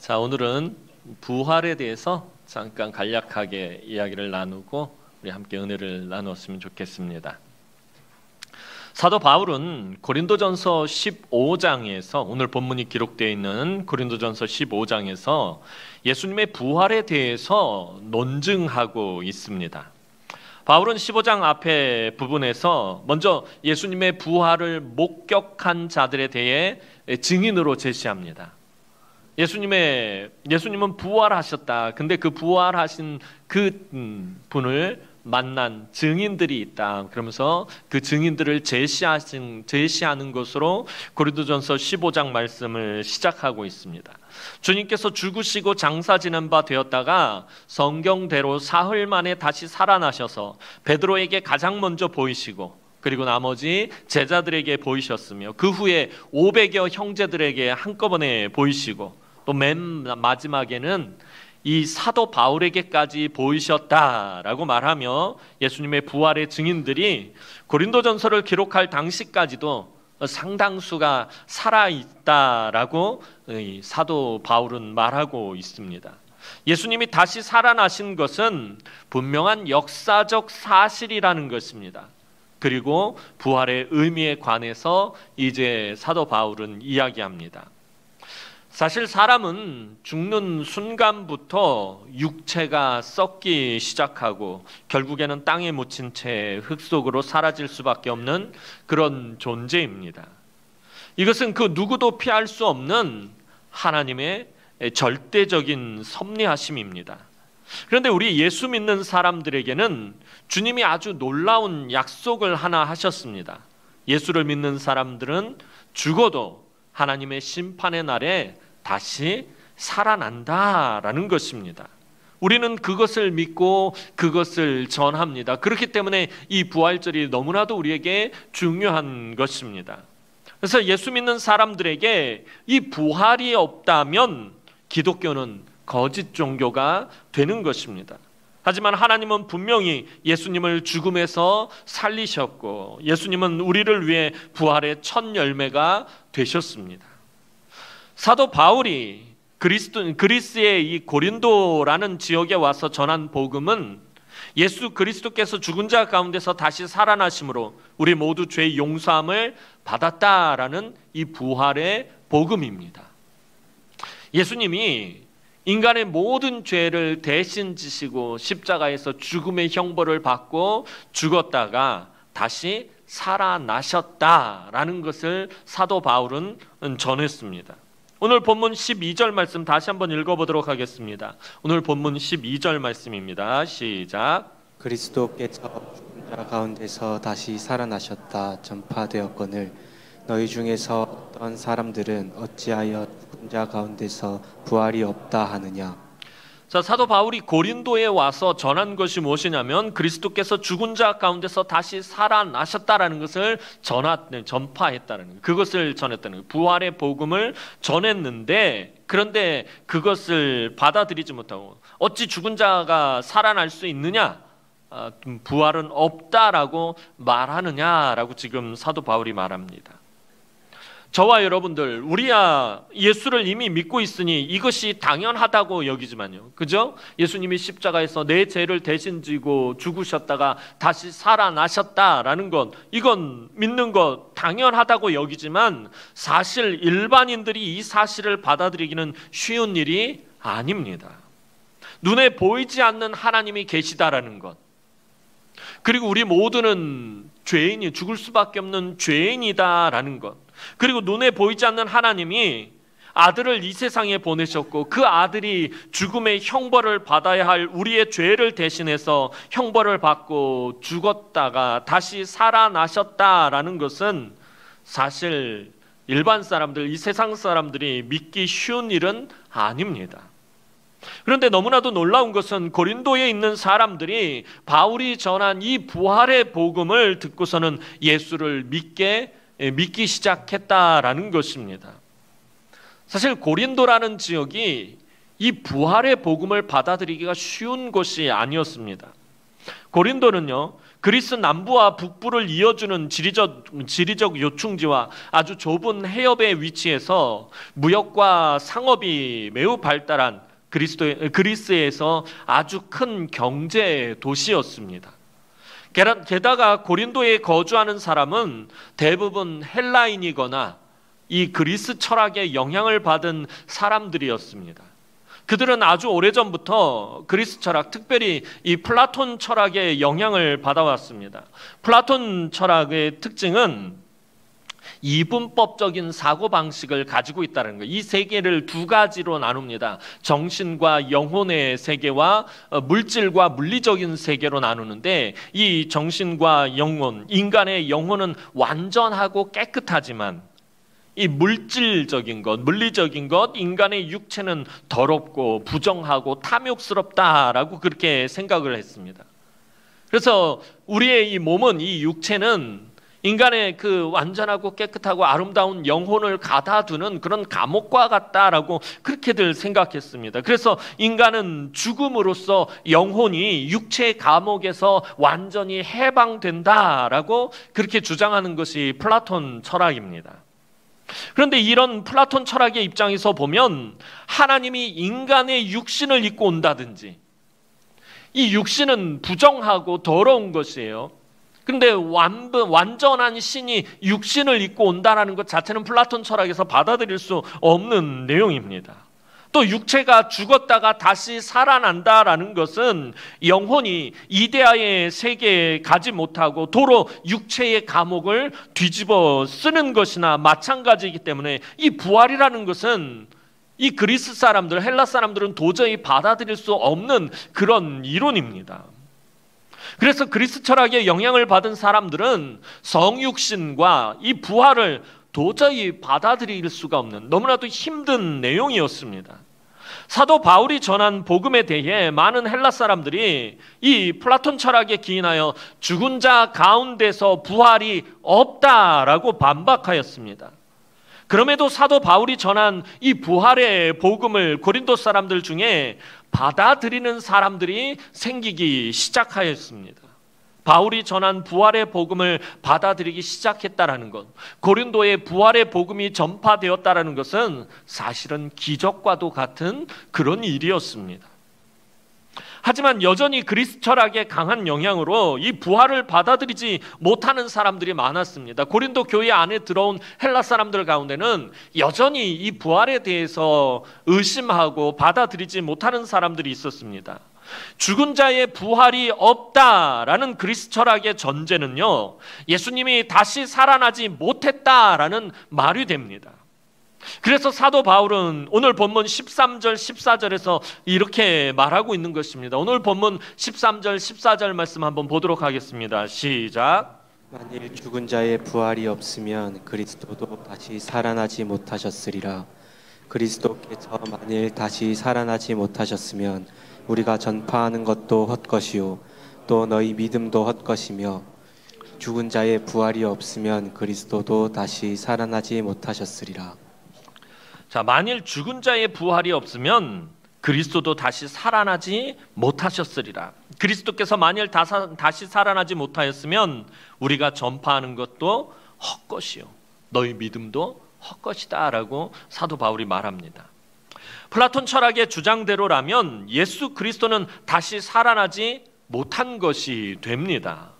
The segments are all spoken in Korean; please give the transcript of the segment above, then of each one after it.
자, 오늘은 부활에 대해서 잠깐 간략하게 이야기를 나누고 우리 함께 은혜를 나누었으면 좋겠습니다. 사도 바울은 고린도전서 15장에서 오늘 본문이 기록되어 있는 고린도전서 15장에서 예수님의 부활에 대해서 논증하고 있습니다. 바울은 15장 앞에 부분에서 먼저 예수님의 부활을 목격한 자들에 대해 증인으로 제시합니다. 예수님은 부활하셨다. 근데 그 부활하신 그 분을 만난 증인들이 있다. 그러면서 그 증인들을 제시하는 것으로 고린도전서 15장 말씀을 시작하고 있습니다. 주님께서 죽으시고 장사 지낸 바 되었다가 성경대로 사흘 만에 다시 살아나셔서 베드로에게 가장 먼저 보이시고 그리고 나머지 제자들에게 보이셨으며 그 후에 500여 형제들에게 한꺼번에 보이시고 또 맨 마지막에는 이 사도 바울에게까지 보이셨다라고 말하며 예수님의 부활의 증인들이 고린도전서를 기록할 당시까지도 상당수가 살아있다라고 사도 바울은 말하고 있습니다. 예수님이 다시 살아나신 것은 분명한 역사적 사실이라는 것입니다. 그리고 부활의 의미에 관해서 이제 사도 바울은 이야기합니다. 사실 사람은 죽는 순간부터 육체가 썩기 시작하고 결국에는 땅에 묻힌 채 흙 속으로 사라질 수밖에 없는 그런 존재입니다. 이것은 그 누구도 피할 수 없는 하나님의 절대적인 섭리하심입니다. 그런데 우리 예수 믿는 사람들에게는 주님이 아주 놀라운 약속을 하나 하셨습니다. 예수를 믿는 사람들은 죽어도 하나님의 심판의 날에 다시 살아난다라는 것입니다. 우리는 그것을 믿고 그것을 전합니다. 그렇기 때문에 이 부활절이 너무나도 우리에게 중요한 것입니다. 그래서 예수 믿는 사람들에게 이 부활이 없다면 기독교는 거짓 종교가 되는 것입니다. 하지만 하나님은 분명히 예수님을 죽음에서 살리셨고 예수님은 우리를 위해 부활의 첫 열매가 되셨습니다. 사도 바울이 그리스의 이 고린도라는 지역에 와서 전한 복음은 예수 그리스도께서 죽은 자 가운데서 다시 살아나심으로 우리 모두 죄의 용서함을 받았다라는 이 부활의 복음입니다. 예수님이 인간의 모든 죄를 대신 지시고 십자가에서 죽음의 형벌을 받고 죽었다가 다시 살아나셨다라는 것을 사도 바울은 전했습니다. 오늘 본문 12절 말씀 다시 한번 읽어보도록 하겠습니다. 오늘 본문 12절 말씀입니다. 시작. 그리스도께서 죽은 자 가운데서 다시 살아나셨다 전파되었거늘 너희 중에서 어떤 사람들은 어찌하여 죽은 자 가운데서 부활이 없다 하느냐. 자, 사도 바울이 고린도에 와서 전한 것이 무엇이냐면 그리스도께서 죽은 자 가운데서 다시 살아나셨다라는 것을 전파했다는 거예요. 그것을 전했다는 거예요. 부활의 복음을 전했는데 그런데 그것을 받아들이지 못하고 어찌 죽은 자가 살아날 수 있느냐? 부활은 없다라고 말하느냐라고 지금 사도 바울이 말합니다. 저와 여러분들 우리야 예수를 이미 믿고 있으니 이것이 당연하다고 여기지만요. 그죠? 예수님이 십자가에서 내 죄를 대신 지고 죽으셨다가 다시 살아나셨다라는 것 이건 믿는 것 당연하다고 여기지만 사실 일반인들이 이 사실을 받아들이기는 쉬운 일이 아닙니다. 눈에 보이지 않는 하나님이 계시다라는 것 그리고 우리 모두는 죄인이 죽을 수밖에 없는 죄인이다라는 것 그리고 눈에 보이지 않는 하나님이 아들을 이 세상에 보내셨고 그 아들이 죽음의 형벌을 받아야 할 우리의 죄를 대신해서 형벌을 받고 죽었다가 다시 살아나셨다라는 것은 사실 일반 사람들, 이 세상 사람들이 믿기 쉬운 일은 아닙니다. 그런데 너무나도 놀라운 것은 고린도에 있는 사람들이 바울이 전한 이 부활의 복음을 듣고서는 예수를 믿기 시작했다라는 것입니다. 사실 고린도라는 지역이 이 부활의 복음을 받아들이기가 쉬운 곳이 아니었습니다. 고린도는요 그리스 남부와 북부를 이어주는 지리적 요충지와 아주 좁은 해협의 위치에서 무역과 상업이 매우 발달한 그리스에서 아주 큰 경제 도시였습니다. 게다가 고린도에 거주하는 사람은 대부분 헬라인이거나 이 그리스 철학의 영향을 받은 사람들이었습니다. 그들은 아주 오래전부터 그리스 철학, 특별히 이 플라톤 철학의 영향을 받아왔습니다. 플라톤 철학의 특징은 이분법적인 사고방식을 가지고 있다는 거예요. 이 세계를 두 가지로 나눕니다. 정신과 영혼의 세계와 물질과 물리적인 세계로 나누는데, 이 정신과 영혼, 인간의 영혼은 완전하고 깨끗하지만 이 물질적인 것, 물리적인 것, 인간의 육체는 더럽고 부정하고 탐욕스럽다라고 그렇게 생각을 했습니다. 그래서 우리의 이 몸은, 이 육체는 인간의 그 완전하고 깨끗하고 아름다운 영혼을 가다두는 그런 감옥과 같다라고 그렇게들 생각했습니다. 그래서 인간은 죽음으로써 영혼이 육체의 감옥에서 완전히 해방된다라고 그렇게 주장하는 것이 플라톤 철학입니다. 그런데 이런 플라톤 철학의 입장에서 보면 하나님이 인간의 육신을 입고 온다든지, 이 육신은 부정하고 더러운 것이에요. 그런데 완전한 신이 육신을 입고 온다는 것 자체는 플라톤 철학에서 받아들일 수 없는 내용입니다. 또 육체가 죽었다가 다시 살아난다라는 것은 영혼이 이데아의 세계에 가지 못하고 도로 육체의 감옥을 뒤집어 쓰는 것이나 마찬가지이기 때문에 이 부활이라는 것은 이 그리스 사람들, 헬라 사람들은 도저히 받아들일 수 없는 그런 이론입니다. 그래서 그리스 철학의 영향을 받은 사람들은 성육신과 이 부활을 도저히 받아들일 수가 없는 너무나도 힘든 내용이었습니다. 사도 바울이 전한 복음에 대해 많은 헬라 사람들이 이 플라톤 철학에 기인하여 죽은 자 가운데서 부활이 없다라고 반박하였습니다. 그럼에도 사도 바울이 전한 이 부활의 복음을 고린도 사람들 중에 받아들이는 사람들이 생기기 시작하였습니다. 바울이 전한 부활의 복음을 받아들이기 시작했다라는 것, 고린도에 부활의 복음이 전파되었다라는 것은 사실은 기적과도 같은 그런 일이었습니다. 하지만 여전히 그리스 철학의 강한 영향으로 이 부활을 받아들이지 못하는 사람들이 많았습니다. 고린도 교회 안에 들어온 헬라 사람들 가운데는 여전히 이 부활에 대해서 의심하고 받아들이지 못하는 사람들이 있었습니다. 죽은 자의 부활이 없다라는 그리스 철학의 전제는요, 예수님이 다시 살아나지 못했다라는 말이 됩니다. 그래서 사도 바울은 오늘 본문 13절 14절에서 이렇게 말하고 있는 것입니다. 오늘 본문 13절 14절 말씀 한번 보도록 하겠습니다. 시작. 만일 죽은 자의 부활이 없으면 그리스도도 다시 살아나지 못하셨으리라. 그리스도께서 만일 다시 살아나지 못하셨으면 우리가 전파하는 것도 헛것이요 또 너희 믿음도 헛것이며, 죽은 자의 부활이 없으면 그리스도도 다시 살아나지 못하셨으리라. 자, 만일 죽은 자의 부활이 없으면 그리스도도 다시 살아나지 못하셨으리라. 그리스도께서 만일 다시 살아나지 못하였으면 우리가 전파하는 것도 헛것이요 너희 믿음도 헛것이다 라고 사도 바울이 말합니다. 플라톤 철학의 주장대로라면 예수 그리스도는 다시 살아나지 못한 것이 됩니다.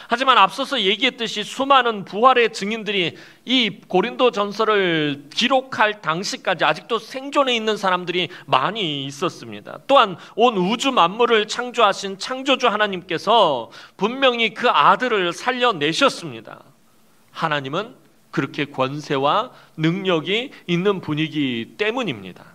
하지만 앞서서 얘기했듯이 수많은 부활의 증인들이 이 고린도 전서를 기록할 당시까지 아직도 생존해 있는 사람들이 많이 있었습니다. 또한 온 우주 만물을 창조하신 창조주 하나님께서 분명히 그 아들을 살려내셨습니다. 하나님은 그렇게 권세와 능력이 있는 분이기 때문입니다.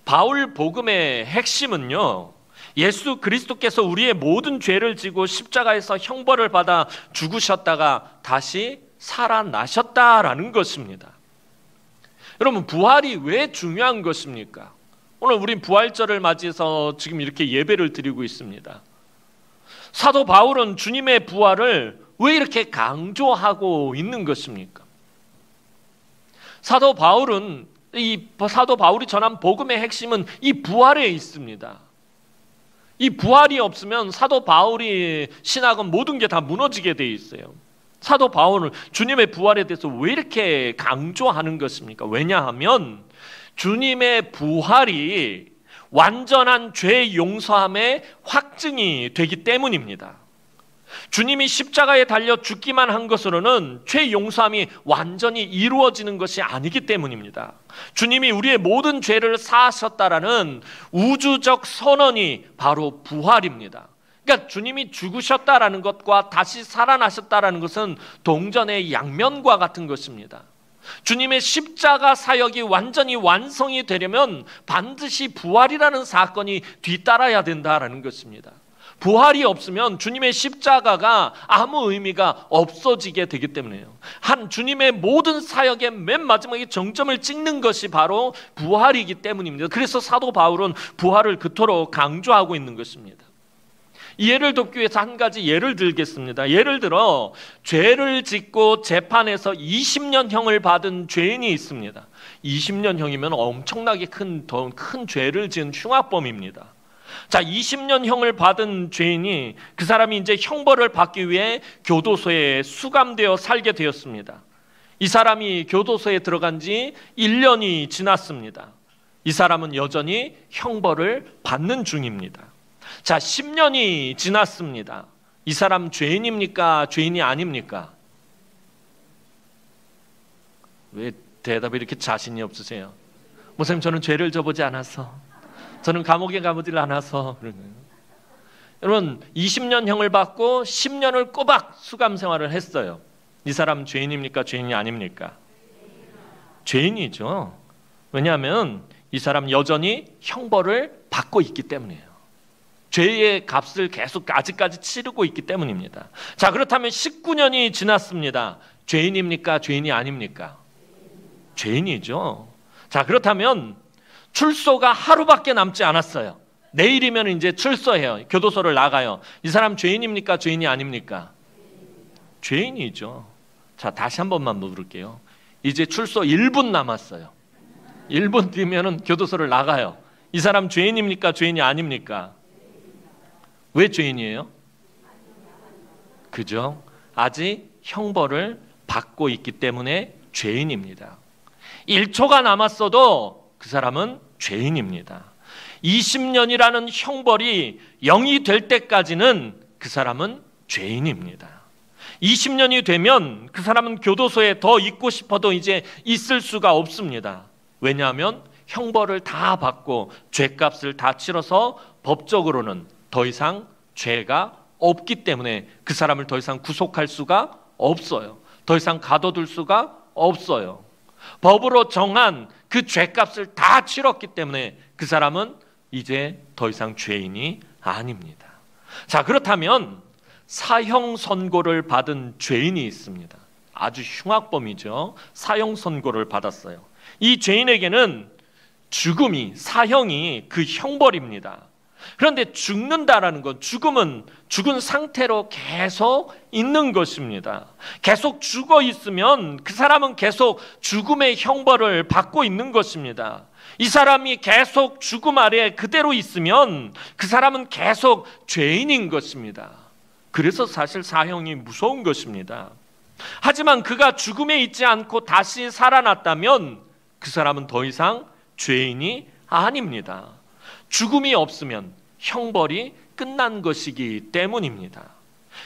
바울 복음의 핵심은요, 예수 그리스도께서 우리의 모든 죄를 지고 십자가에서 형벌을 받아 죽으셨다가 다시 살아나셨다라는 것입니다. 여러분, 부활이 왜 중요한 것입니까? 오늘 우린 부활절을 맞이해서 지금 이렇게 예배를 드리고 있습니다. 사도 바울은 주님의 부활을 왜 이렇게 강조하고 있는 것입니까? 사도 바울이 전한 복음의 핵심은 이 부활에 있습니다. 이 부활이 없으면 사도 바울이 신학은 모든 게 다 무너지게 돼 있어요. 사도 바울은 주님의 부활에 대해서 왜 이렇게 강조하는 것입니까? 왜냐하면 주님의 부활이 완전한 죄 용서함의 확증이 되기 때문입니다. 주님이 십자가에 달려 죽기만 한 것으로는 죄 용서함이 완전히 이루어지는 것이 아니기 때문입니다. 주님이 우리의 모든 죄를 사하셨다라는 우주적 선언이 바로 부활입니다. 그러니까 주님이 죽으셨다라는 것과 다시 살아나셨다라는 것은 동전의 양면과 같은 것입니다. 주님의 십자가 사역이 완전히 완성이 되려면 반드시 부활이라는 사건이 뒤따라야 된다라는 것입니다. 부활이 없으면 주님의 십자가가 아무 의미가 없어지게 되기 때문이에요. 한 주님의 모든 사역의 맨 마지막에 정점을 찍는 것이 바로 부활이기 때문입니다. 그래서 사도 바울은 부활을 그토록 강조하고 있는 것입니다. 이 예를 돕기 위해서 한 가지 예를 들겠습니다. 예를 들어 죄를 짓고 재판에서 20년형을 받은 죄인이 있습니다. 20년형이면 엄청나게 큰 죄를 지은 흉악범입니다. 자, 20년형을 받은 죄인이 그 사람이 이제 형벌을 받기 위해 교도소에 수감되어 살게 되었습니다. 이 사람이 교도소에 들어간 지 1년이 지났습니다. 이 사람은 여전히 형벌을 받는 중입니다. 자, 10년이 지났습니다. 이 사람 죄인입니까? 죄인이 아닙니까? 왜 대답이 이렇게 자신이 없으세요? 목사님, 저는 죄를 져보지 않아서, 저는 감옥에 가보질 않아서. 여러분, 20년형을 받고 10년을 꼬박 수감 생활을 했어요. 이 사람 죄인입니까? 죄인이 아닙니까? 죄인이죠. 왜냐하면 이 사람 여전히 형벌을 받고 있기 때문이에요. 죄의 값을 계속 아직까지 치르고 있기 때문입니다. 자, 그렇다면 19년이 지났습니다. 죄인입니까? 죄인이 아닙니까? 죄인이죠. 자, 그렇다면 출소가 하루밖에 남지 않았어요. 내일이면 이제 출소해요. 교도소를 나가요. 이 사람 죄인입니까? 죄인이 아닙니까? 죄인이죠. 자, 다시 한 번만 물을게요. 이제 출소 1분 남았어요. 1분 뒤면은 교도소를 나가요. 이 사람 죄인입니까? 죄인이 아닙니까? 왜 죄인이에요? 그죠? 아직 형벌을 받고 있기 때문에 죄인입니다. 1초가 남았어도 그 사람은 죄인입니다. 20년이라는 형벌이 0이 될 때까지는 그 사람은 죄인입니다. 20년이 되면 그 사람은 교도소에 더 있고 싶어도 이제 있을 수가 없습니다. 왜냐하면 형벌을 다 받고 죄값을 다 치러서 법적으로는 더 이상 죄가 없기 때문에 그 사람을 더 이상 구속할 수가 없어요. 더 이상 가둬둘 수가 없어요. 법으로 정한 그 죄값을 다 치렀기 때문에 그 사람은 이제 더 이상 죄인이 아닙니다. 자, 그렇다면 사형 선고를 받은 죄인이 있습니다. 아주 흉악범이죠. 사형 선고를 받았어요. 이 죄인에게는 죽음이, 사형이 그 형벌입니다. 그런데 죽는다라는 건, 죽음은 죽은 상태로 계속 있는 것입니다. 계속 죽어 있으면 그 사람은 계속 죽음의 형벌을 받고 있는 것입니다. 이 사람이 계속 죽음 아래 그대로 있으면 그 사람은 계속 죄인인 것입니다. 그래서 사실 사형이 무서운 것입니다. 하지만 그가 죽음에 있지 않고 다시 살아났다면 그 사람은 더 이상 죄인이 아닙니다. 죽음이 없으면 형벌이 끝난 것이기 때문입니다.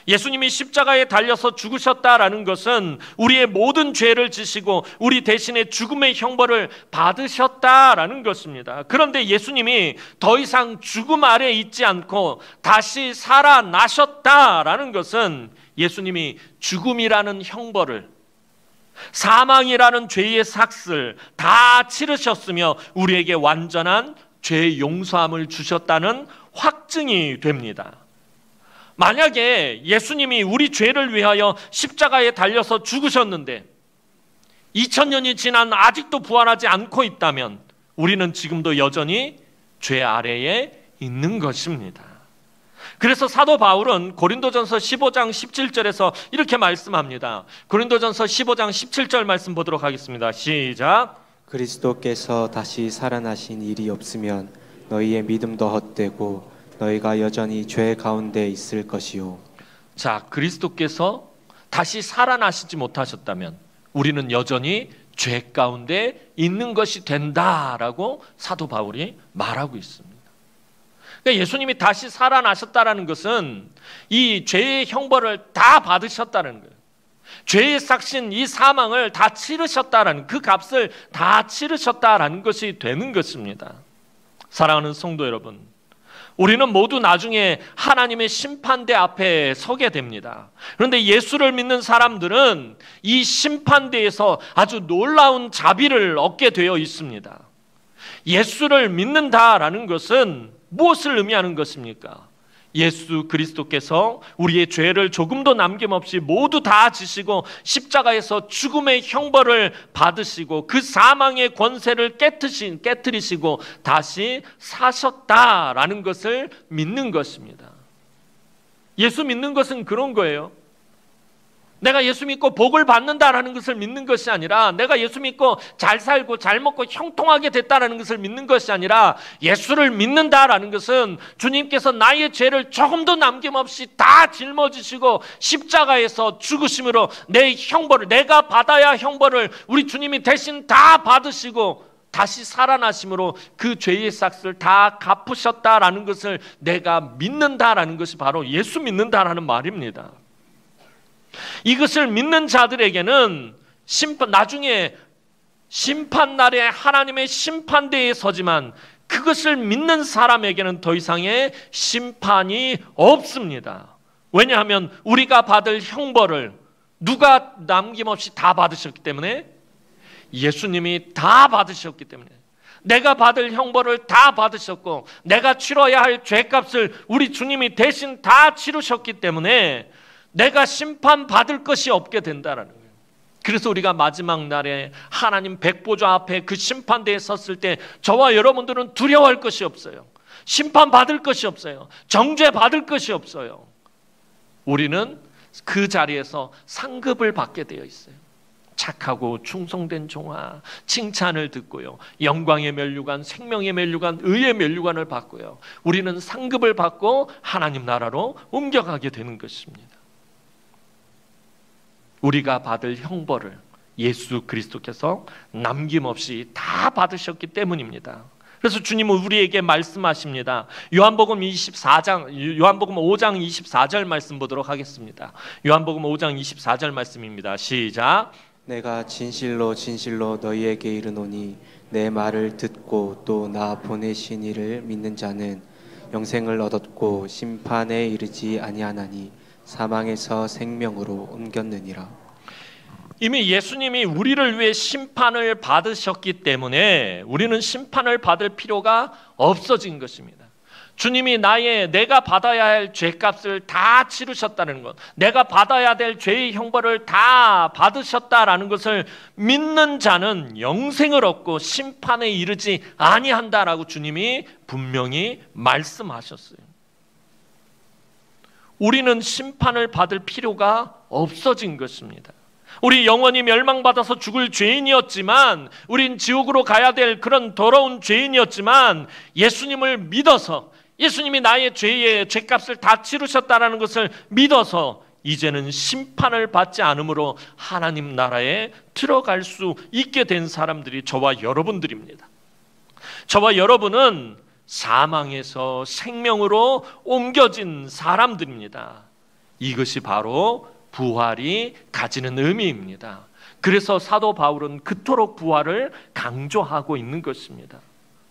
예수님이 십자가에 달려서 죽으셨다라는 것은 우리의 모든 죄를 지시고 우리 대신에 죽음의 형벌을 받으셨다라는 것입니다. 그런데 예수님이 더 이상 죽음 아래 있지 않고 다시 살아나셨다라는 것은 예수님이 죽음이라는 형벌을, 사망이라는 죄의 삭슬 다 치르셨으며 우리에게 완전한 죄 용서함을 주셨다는 확증이 됩니다. 만약에 예수님이 우리 죄를 위하여 십자가에 달려서 죽으셨는데 2000년이 지난 아직도 부활하지 않고 있다면 우리는 지금도 여전히 죄 아래에 있는 것입니다. 그래서 사도 바울은 고린도전서 15장 17절에서 이렇게 말씀합니다. 고린도전서 15장 17절 말씀 보도록 하겠습니다. 시작. 그리스도께서 다시 살아나신 일이 없으면 너희의 믿음도 헛되고 너희가 여전히 죄 가운데 있을 것이요. 자, 그리스도께서 다시 살아나시지 못하셨다면 우리는 여전히 죄 가운데 있는 것이 된다라고 사도 바울이 말하고 있습니다. 그러니까 예수님이 다시 살아나셨다라는 것은 이 죄의 형벌을 다 받으셨다는 거예요. 죄의 삭신 이 사망을 다 치르셨다라는, 그 값을 다 치르셨다라는 것이 되는 것입니다. 사랑하는 성도 여러분, 우리는 모두 나중에 하나님의 심판대 앞에 서게 됩니다. 그런데 예수를 믿는 사람들은 이 심판대에서 아주 놀라운 자비를 얻게 되어 있습니다. 예수를 믿는다라는 것은 무엇을 의미하는 것입니까? 예수 그리스도께서 우리의 죄를 조금도 남김없이 모두 다 지시고 십자가에서 죽음의 형벌을 받으시고 그 사망의 권세를 깨뜨리시고 다시 사셨다라는 것을 믿는 것입니다. 예수 믿는 것은 그런 거예요. 내가 예수 믿고 복을 받는다라는 것을 믿는 것이 아니라, 내가 예수 믿고 잘 살고 잘 먹고 형통하게 됐다라는 것을 믿는 것이 아니라, 예수를 믿는다라는 것은 주님께서 나의 죄를 조금도 남김없이 다 짊어지시고 십자가에서 죽으심으로 내 형벌을, 내가 받아야 할 형벌을 우리 주님이 대신 다 받으시고 다시 살아나심으로 그 죄의 삭을 다 갚으셨다라는 것을 내가 믿는다라는 것이 바로 예수 믿는다라는 말입니다. 이것을 믿는 자들에게는 나중에 심판날에 하나님의 심판대에 서지만, 그것을 믿는 사람에게는 더 이상의 심판이 없습니다. 왜냐하면 우리가 받을 형벌을 누가 남김없이 다 받으셨기 때문에, 예수님이 다 받으셨기 때문에, 내가 받을 형벌을 다 받으셨고 내가 치러야 할 죄값을 우리 주님이 대신 다 치르셨기 때문에 내가 심판받을 것이 없게 된다라는 거예요. 그래서 우리가 마지막 날에 하나님 백보좌 앞에 그 심판대에 섰을 때 저와 여러분들은 두려워할 것이 없어요. 심판받을 것이 없어요. 정죄받을 것이 없어요. 우리는 그 자리에서 상급을 받게 되어 있어요. 착하고 충성된 종아, 칭찬을 듣고요, 영광의 면류관, 생명의 면류관, 의의 면류관을 받고요, 우리는 상급을 받고 하나님 나라로 옮겨가게 되는 것입니다. 우리가 받을 형벌을 예수 그리스도께서 남김없이 다 받으셨기 때문입니다. 그래서 주님은 우리에게 말씀하십니다. 요한복음 5장 24절 말씀 보도록 하겠습니다. 요한복음 5장 24절 말씀입니다. 시작. 내가 진실로 진실로 너희에게 이르노니 내 말을 듣고 또 나 보내신 이를 믿는 자는 영생을 얻었고 심판에 이르지 아니하나니 사망에서 생명으로 옮겼느니라. 이미 예수님이 우리를 위해 심판을 받으셨기 때문에 우리는 심판을 받을 필요가 없어진 것입니다. 주님이 내가 받아야 할 죄값을 다 치르셨다는 것, 내가 받아야 될 죄의 형벌을 다 받으셨다라는 것을 믿는 자는 영생을 얻고 심판에 이르지 아니한다라고 주님이 분명히 말씀하셨어요. 우리는 심판을 받을 필요가 없어진 것입니다. 우리 영원히 멸망받아서 죽을 죄인이었지만, 우린 지옥으로 가야 될 그런 더러운 죄인이었지만, 예수님을 믿어서, 예수님이 나의 죄값을 다 치르셨다는 것을 믿어서 이제는 심판을 받지 않으므로 하나님 나라에 들어갈 수 있게 된 사람들이 저와 여러분들입니다. 저와 여러분은 사망에서 생명으로 옮겨진 사람들입니다. 이것이 바로 부활이 가지는 의미입니다. 그래서 사도 바울은 그토록 부활을 강조하고 있는 것입니다.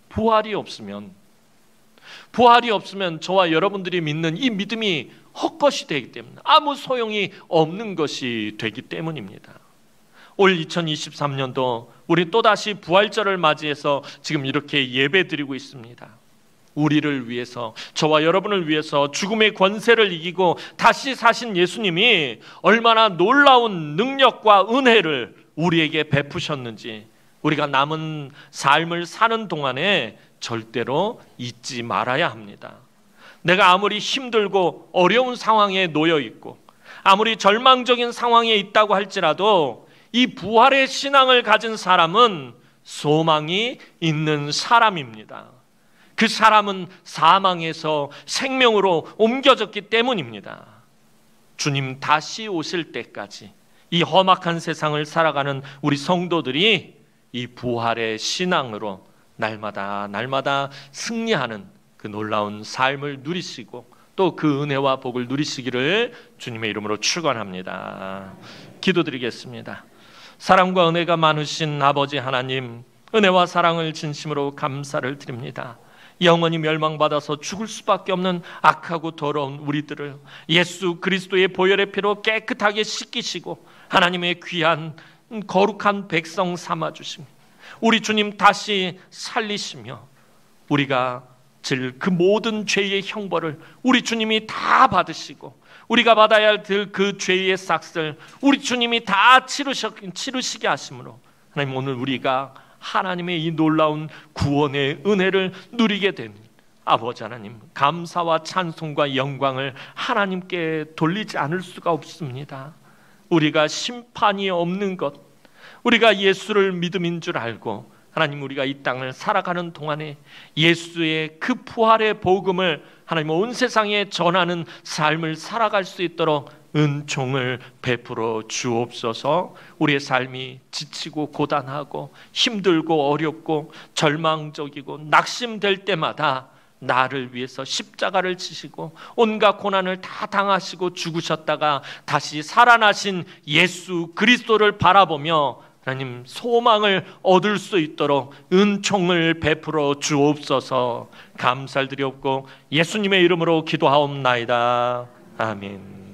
부활이 없으면 저와 여러분들이 믿는 이 믿음이 헛것이 되기 때문에, 아무 소용이 없는 것이 되기 때문입니다. 올 2023년도 우리 또다시 부활절을 맞이해서 지금 이렇게 예배드리고 있습니다. 우리를 위해서, 저와 여러분을 위해서 죽음의 권세를 이기고 다시 사신 예수님이 얼마나 놀라운 능력과 은혜를 우리에게 베푸셨는지 우리가 남은 삶을 사는 동안에 절대로 잊지 말아야 합니다. 내가 아무리 힘들고 어려운 상황에 놓여 있고 아무리 절망적인 상황에 있다고 할지라도 이 부활의 신앙을 가진 사람은 소망이 있는 사람입니다. 그 사람은 사망에서 생명으로 옮겨졌기 때문입니다. 주님 다시 오실 때까지 이 험악한 세상을 살아가는 우리 성도들이 이 부활의 신앙으로 날마다 승리하는 그 놀라운 삶을 누리시고 또 그 은혜와 복을 누리시기를 주님의 이름으로 축원합니다. 기도드리겠습니다. 사랑과 은혜가 많으신 아버지 하나님, 은혜와 사랑을 진심으로 감사를 드립니다. 영원히 멸망받아서 죽을 수밖에 없는 악하고 더러운 우리들을 예수 그리스도의 보혈의 피로 깨끗하게 씻기시고 하나님의 귀한 거룩한 백성 삼아주십니다. 우리 주님 다시 살리시며 우리가 질 그 모든 죄의 형벌을 우리 주님이 다 받으시고 우리가 받아야 할 그 죄의 삭슬 우리 주님이 다 치르시게 하심으로 하나님, 오늘 우리가 하나님의 이 놀라운 구원의 은혜를 누리게 된 아버지 하나님, 감사와 찬송과 영광을 하나님께 돌리지 않을 수가 없습니다. 우리가 심판이 없는 것, 우리가 예수를 믿음인 줄 알고 하나님, 우리가 이 땅을 살아가는 동안에 예수의 그 부활의 복음을 하나님 온 세상에 전하는 삶을 살아갈 수 있도록 은총을 베풀어 주옵소서. 우리의 삶이 지치고 고단하고 힘들고 어렵고 절망적이고 낙심될 때마다 나를 위해서 십자가를 지시고 온갖 고난을 다 당하시고 죽으셨다가 다시 살아나신 예수 그리스도를 바라보며 하나님, 소망을 얻을 수 있도록 은총을 베풀어 주옵소서. 감사를 드리옵고 예수님의 이름으로 기도하옵나이다. 아멘.